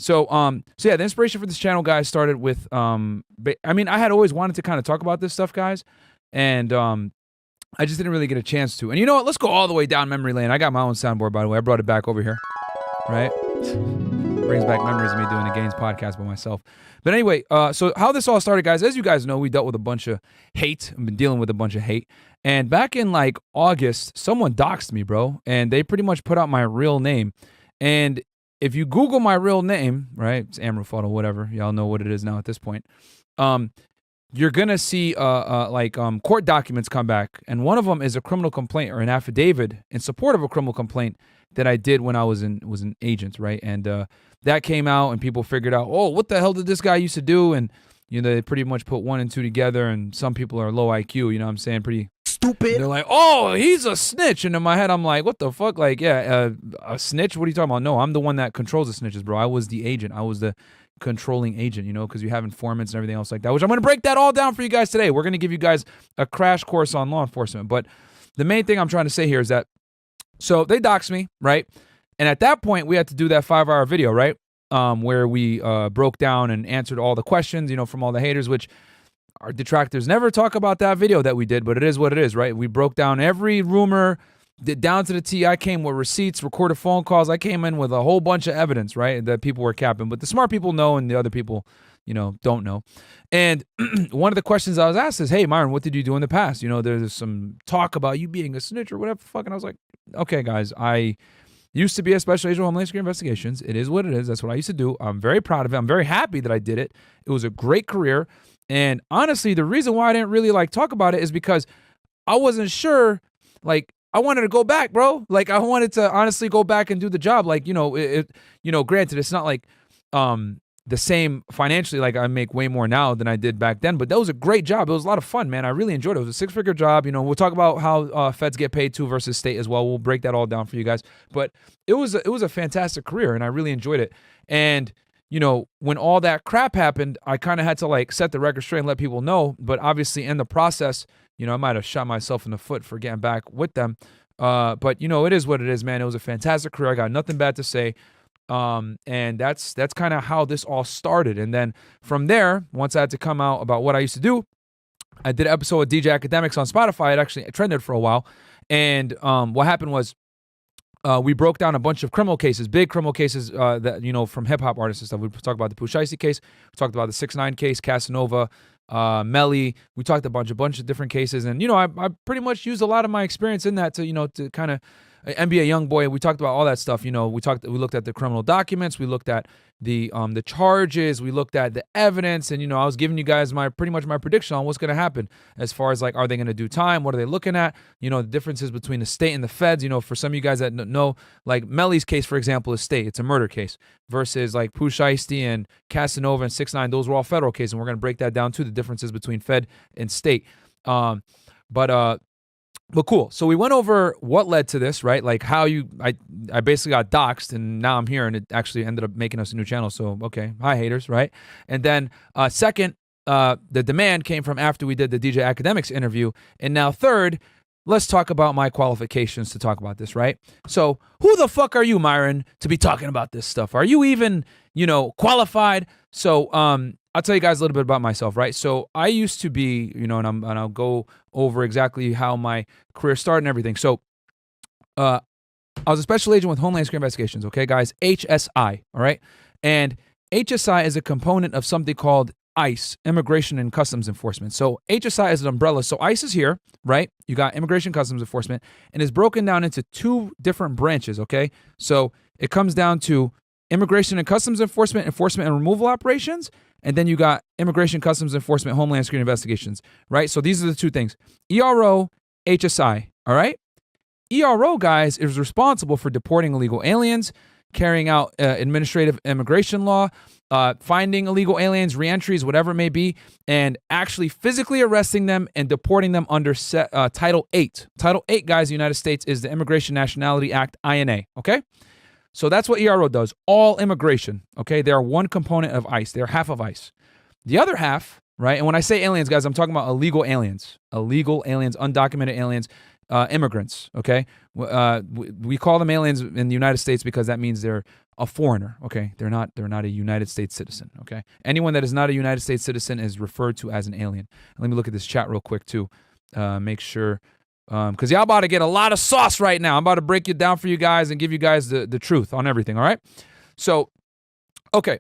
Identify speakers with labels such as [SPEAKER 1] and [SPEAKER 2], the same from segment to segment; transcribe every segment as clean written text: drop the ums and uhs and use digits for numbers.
[SPEAKER 1] So yeah, the inspiration for this channel, guys, started with I mean, I had always wanted to kind of talk about this stuff, guys, and I just didn't really get a chance to. And you know what? Let's go all the way down memory lane. I got my own soundboard, by the way. I brought it back over here, right? Brings back memories of me doing the Gains podcast by myself. But anyway, so how this all started, guys, as you guys know, we dealt with a bunch of hate. I've been dealing with a bunch of hate. And back in like August, someone doxed me, bro. And they pretty much put out my real name. And if you Google my real name, right, it's Amrufal or whatever, y'all know what it is now at this point, you're going to see court documents come back. And one of them is a criminal complaint or an affidavit in support of a criminal complaint that I did when I was an agent, right? And that came out and people figured out, oh, what the hell did this guy used to do? And, you know, they pretty much put 1 and 2 together, and some people are low IQ, you know what I'm saying? Pretty stupid. They're like, oh, he's a snitch. And in my head, I'm like, what the fuck? Like, yeah, a snitch? What are you talking about? No, I'm the one that controls the snitches, bro. I was the agent. I was the controlling agent, you know, because you have informants and everything else like that, which I'm going to break that all down for you guys today. We're going to give you guys a crash course on law enforcement. But the main thing I'm trying to say here is that, so they doxed me, right? And at that point, we had to do that 5-hour video, right? Where we broke down and answered all the questions, you know, from all the haters, which our detractors never talk about that video that we did, but it is what it is, right? We broke down every rumor, down to the T. I came with receipts, recorded phone calls. I came in with a whole bunch of evidence, right, that people were capping. But the smart people know and the other people, you know, don't know. And one of the questions I was asked is, hey, Myron, what did you do in the past? You know, there's some talk about you being a snitch or whatever the fuck. And I was like, okay, guys, I used to be a special agent of Homeland Security Investigations. It is what it is. That's what I used to do. I'm very proud of it. I'm very happy that I did it. It was a great career. And honestly, the reason why I didn't really like talk about it is because I wasn't sure, like, I wanted to go back, bro. Like, I wanted to honestly go back and do the job. Like, you know, granted, it's not like the same financially. Like, I make way more now than I did back then. But that was a great job. It was a lot of fun, man. I really enjoyed it. It was a 6-figure job. You know, we'll talk about how feds get paid too versus state as well. We'll break that all down for you guys. But it was a fantastic career, and I really enjoyed it. And you know, when all that crap happened, I kind of had to like set the record straight and let people know. But obviously, in the process, you know, I might have shot myself in the foot for getting back with them. But you know, it is what it is, man. It was a fantastic career. I got nothing bad to say. And that's kind of how this all started. And then from there, once I had to come out about what I used to do, I did an episode with DJ Academics on Spotify. It actually trended for a while. And what happened was we broke down a bunch of criminal cases, big criminal cases that, you know, from hip hop artists and stuff. We talked about the Pooh Shiesty case. We talked about the 6ix9ine case, Casanova, Melly. We talked about a bunch of different cases. And, you know, I pretty much used a lot of my experience in that to, you know, to kind of NBA YoungBoy. We talked about all that stuff. You know, we looked at the criminal documents. We looked at the charges. We looked at the evidence. And, you know, I was giving you guys pretty much my prediction on what's going to happen as far as like, are they going to do time? What are they looking at? You know, the differences between the state and the feds. You know, for some of you guys that know, like Melly's case, for example, is state. It's a murder case versus like Pooh Shiesty and Casanova and 6ix9ine. Those were all federal cases. And we're going to break that down too, the differences between fed and state. But cool. So we went over what led to this, right? Like how I basically got doxxed and now I'm here and it actually ended up making us a new channel. So, okay. Hi, haters, right? And then second, the demand came from after we did the DJ Academics interview. And now third, let's talk about my qualifications to talk about this, right? So who the fuck are you, Myron, to be talking about this stuff? Are you even, you know, qualified? So I'll tell you guys a little bit about myself, right? So I used to be, you know, and I'll go over exactly how my career started and everything. So I was a special agent with Homeland Security Investigations, okay, guys? HSI, all right? And HSI is a component of something called ICE, Immigration and Customs Enforcement. So HSI is an umbrella. So ICE is here, right? You got Immigration Customs Enforcement, and it's broken down into 2 different branches, okay? So it comes down to Immigration and Customs Enforcement, Enforcement and Removal Operations, and then you got Immigration, Customs Enforcement, Homeland Security Investigations, right? So these are the 2 things. ERO, HSI, all right? ERO, guys, is responsible for deporting illegal aliens, carrying out administrative immigration law, finding illegal aliens, reentries, whatever it may be, and actually physically arresting them and deporting them under Title 8. Title 8, guys, the United States is the Immigration Nationality Act, INA, okay? So that's what ERO does, all immigration, okay? They are one component of ICE. They're half of ICE. The other half, right, and when I say aliens, guys, I'm talking about illegal aliens, undocumented aliens, immigrants, okay? We call them aliens in the United States because that means they're a foreigner. Okay, they're not a United States citizen. Okay, anyone that is not a United States citizen is referred to as an alien. Let me look at this chat real quick too. Make sure, because y'all about to get a lot of sauce right now. I'm about to break it down for you guys and give you guys the truth on everything. All right. So, okay.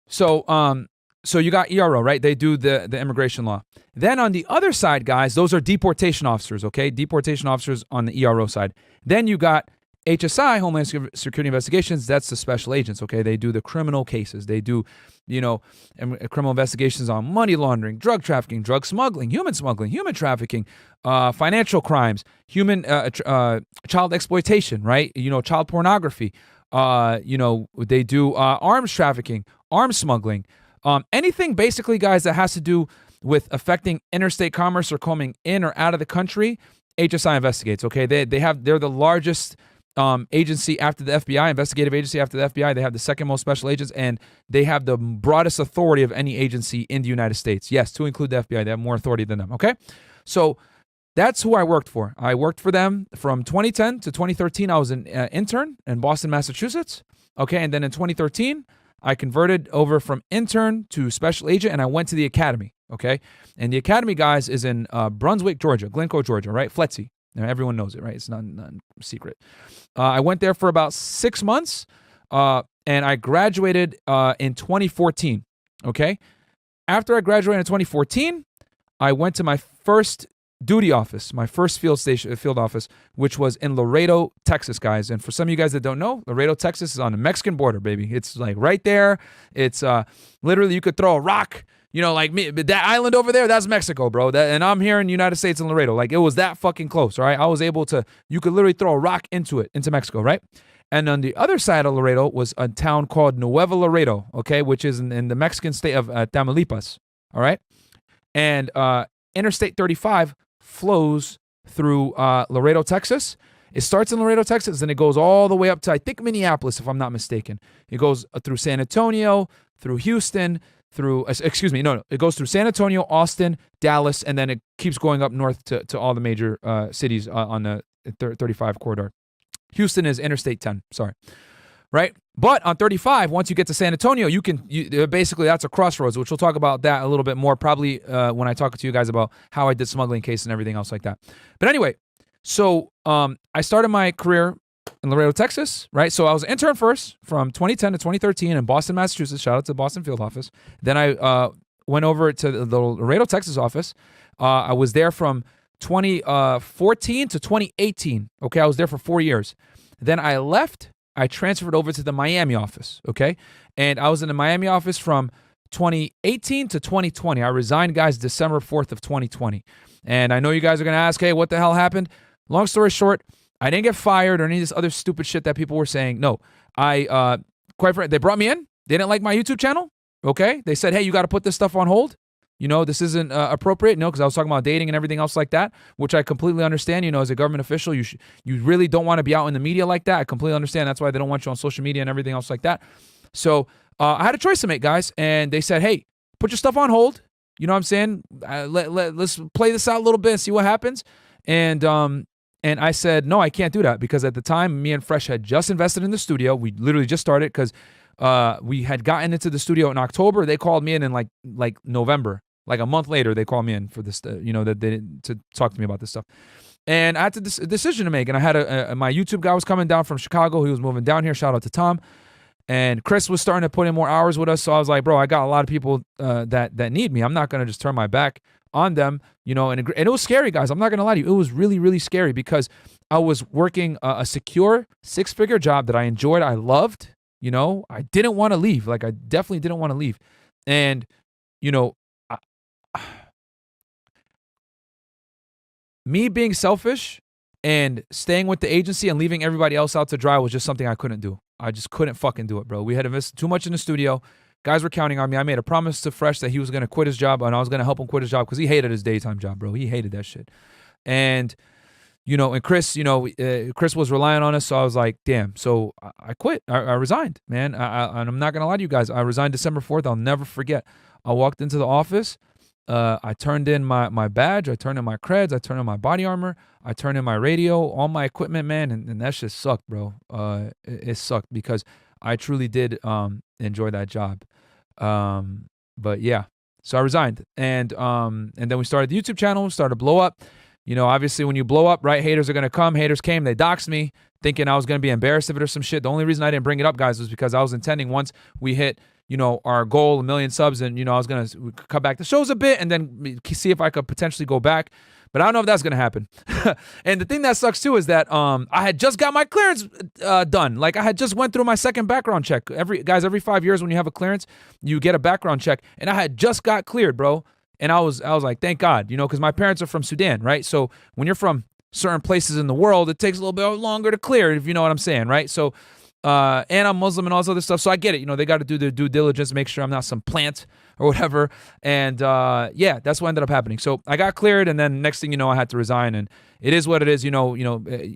[SPEAKER 1] So you got ERO, right? They do the immigration law. Then on the other side, guys, those are deportation officers, okay? Deportation officers on the ERO side. Then you got HSI, Homeland Security Investigations. That's the special agents, okay? They do the criminal cases. They do, criminal investigations on money laundering, drug trafficking, drug smuggling, human trafficking, financial crimes, child exploitation, right? Child pornography. They do arms trafficking, arms smuggling. Anything basically, guys, that has to do with affecting interstate commerce or coming in or out of the country, HSI investigates. Okay, they're the largest agency after the FBI, investigative agency after the FBI. They have the second most special agents, and they have the broadest authority of any agency in the United States. Yes, to include the FBI, they have more authority than them. Okay, so that's who I worked for. I worked for them from 2010 to 2013. I was an intern in Boston, Massachusetts. Okay, and then in 2013. I converted over from intern to special agent, and I went to the academy, okay? And the academy, guys, is in Brunswick, Georgia, Glencoe, Georgia, right? FLETC. Now, everyone knows it, right? It's not secret. I went there for about 6 months, and I graduated in 2014, okay? After I graduated in 2014, I went to my first duty office, my first field office, which was in Laredo, Texas, guys. And for some of you guys that don't know, Laredo, Texas is on the Mexican border, baby. It's like right there. It's literally you could throw a rock, like me, that island over there, that's Mexico, bro. And I'm here in the United States in Laredo. Like it was that fucking close, all right? I was able to, you could literally throw a rock into Mexico, right? And on the other side of Laredo was a town called Nuevo Laredo, okay, which is in the Mexican state of Tamaulipas, all right? And Interstate 35 flows through Laredo, Texas. It starts in Laredo, Texas, and it goes all the way up to, I think, Minneapolis, if I'm not mistaken. It goes through San Antonio, through Houston, it goes through San Antonio, Austin, Dallas, and then it keeps going up north to all the major cities on the 35 corridor. Houston is Interstate 10, sorry. Right? But on 35, once you get to San Antonio, basically that's a crossroads, which we'll talk about that a little bit more probably when I talk to you guys about how I did smuggling case and everything else like that. But anyway, so I started my career in Laredo, Texas, right? So I was an intern first from 2010 to 2013 in Boston, Massachusetts. Shout out to the Boston field office. Then I went over to the Laredo, Texas office. I was there from 2014 to 2018. Okay, I was there for 4 years. Then I left. I transferred over to the Miami office, okay? And I was in the Miami office from 2018 to 2020. I resigned, guys, December 4th of 2020. And I know you guys are going to ask, hey, what the hell happened? Long story short, I didn't get fired or any of this other stupid shit that people were saying. No, quite frankly, they brought me in. They didn't like my YouTube channel, okay? They said, hey, you got to put this stuff on hold. This isn't appropriate. No, because I was talking about dating and everything else like that, which I completely understand. As a government official, you really don't want to be out in the media like that. I completely understand. That's why they don't want you on social media and everything else like that. So I had a choice to make, guys. And they said, hey, put your stuff on hold. You know what I'm saying? Let's play this out a little bit and see what happens. And I said, no, I can't do that, because at the time, me and Fresh had just invested in the studio. We literally just started because we had gotten into the studio in October. They called me in like November. Like a month later, they called me in for this, to talk to me about this stuff. And I had a decision to make. And I had my YouTube guy was coming down from Chicago. He was moving down here. Shout out to Tom. And Chris was starting to put in more hours with us. So I was like, bro, I got a lot of people that need me. I'm not going to just turn my back on them, and it was scary, guys. I'm not going to lie to you. It was really, really scary because I was working a secure 6-figure job that I enjoyed. I loved, I didn't want to leave. Like I definitely didn't want to leave. And, me being selfish and staying with the agency and leaving everybody else out to dry was just something I couldn't do. I just couldn't fucking do it, bro. We had invested too much in the studio. Guys were counting on me. I made a promise to Fresh that he was going to quit his job and I was going to help him quit his job because he hated his daytime job, bro. He hated that shit. And, and Chris, Chris was relying on us. So I was like, damn. So I quit. I resigned, man. And I'm not going to lie to you guys. I resigned December 4th. I'll never forget. I walked into the office. I turned in my badge. I turned in my creds. I turned in my body armor. I turned in my radio, all my equipment, man. And that shit sucked, bro. It sucked because I truly did enjoy that job. But yeah, so I resigned, and then we started the YouTube channel, started to blow up. You know, obviously when you blow up, right, haters are gonna come. Haters came, they doxed me, thinking I was gonna be embarrassed of it or some shit. The only reason I didn't bring it up, guys, was because I was intending once we hit, you know, our goal, 1,000,000 subs, and you know, I was gonna cut back the shows a bit and then see if I could potentially go back. But I don't know if that's gonna happen. And the thing that sucks too is that I had just got my clearance done. Like I had just went through my second background check. Every 5 years when you have a clearance, you get a background check, and I had just got cleared, bro. And I was like, thank God, you know, because my parents are from Sudan, right? So when you're from certain places in the world, it takes a little bit longer to clear, if you know what I'm saying, right? So, and I'm Muslim and all this other stuff, so I get it. You know, they got to do their due diligence, make sure I'm not some plant or whatever. And yeah, that's what ended up happening. So I got cleared, and then next thing you know, I had to resign. And it is what it is. You know,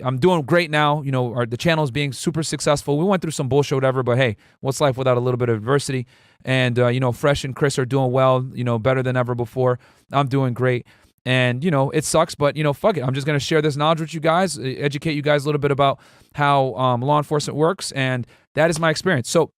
[SPEAKER 1] I'm doing great now. You know, the channel's being super successful. We went through some bullshit, whatever, but hey, what's life without a little bit of adversity? And you know, Fresh and Chris are doing well. You know, better than ever before. I'm doing great. And, you know, it sucks, but, you know, fuck it. I'm just going to share this knowledge with you guys, educate you guys a little bit about how law enforcement works. And that is my experience. So